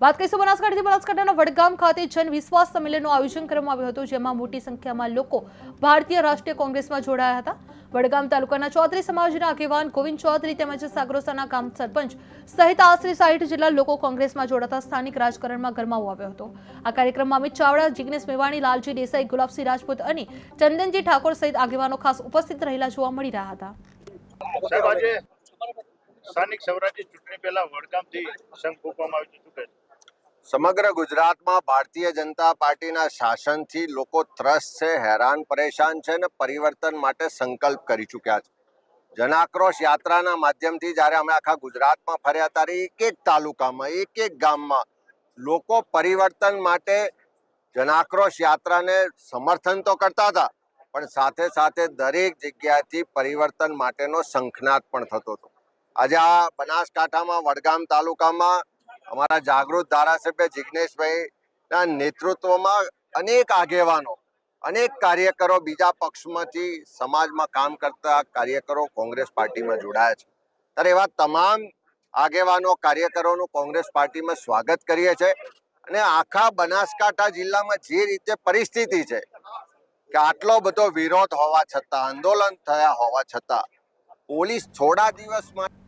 વાત કરીશું બનાસકાંઠાના વડગામ ખાતે જન વિશ્વાસ સંમેલનનું આયોજન કરવામાં આવ્યું હતું, જેમાં મોટી સંખ્યામાં લોકો ભારતીય રાષ્ટ્રીય કોંગ્રેસમાં જોડાયા હતા. વડગામ તાલુકાના ચૌધરી સમાજના આગેવાન ગોવિંદ ચૌધરી તેમજ સાગરોસાના ગામ સરપંચ સહિત આશરે 60 જેટલા લોકો કોંગ્રેસમાં જોડાતા સ્થાનિક રાજકારણમાં ગરમાવો આવ્યો હતો. આ કાર્યક્રમમાં અમિત ચાવડા, જિગ્નેશ મેવાણી, લાલજી દેસાઈ, ગુલાબસિંહ રાજપૂત અને ચંદનજી ઠાકોર સહિત આગેવાનો ખાસ ઉપસ્થિત રહેલા જોવા મળી રહ્યા હતા. સ્થાનિક સ્વરાજ્ય ચૂંટણી પહેલા વડગામથી સંઘ ફૂંકવામાં આવ્યો છે. શું કહે? સમગ્ર ગુજરાતમાં ભારતીય જનતા પાર્ટીના શાસનથી લોકો ત્રસ્ત છે, હેરાન પરેશાન છે અને પરિવર્તન માટે સંકલ્પ કરી ચૂક્યા છે. જનાક્રોશ યાત્રાના માધ્યમથી જ્યારે અમે આખા ગુજરાતમાં ફર્યા ત્યારે એક તાલુકામાં એક ગામમાં લોકો પરિવર્તન માટે જનાક્રોશ યાત્રાને સમર્થન તો કરતા હતા, પણ સાથે સાથે દરેક જગ્યાએથી પરિવર્તન માટેનો શંખનાદ પણ થતો હતો. આજે આ બનાસકાંઠામાં વડગામ તાલુકામાં અમારા જાગૃત ધારાસભ્ય જિગ્નેશભાઈના નેતૃત્વમાં અનેક આગેવાનો, અનેક કાર્યકરો, બીજા પક્ષમાંથી સમાજમાં કામ કરતા કાર્યકરો કોંગ્રેસ પાર્ટીમાં જોડાયા છે. ત્યારે એવા તમામ આગેવાનો, કાર્યકરોનું કોંગ્રેસ પાર્ટીમાં સ્વાગત કરીએ છીએ. અને આખા બનાસકાંઠા જિલ્લામાં જે રીતે પરિસ્થિતિ છે કે આટલો બધો વિરોધ હોવા છતાં, આંદોલન થયા હોવા છતાં પોલીસ થોડા દિવસમાં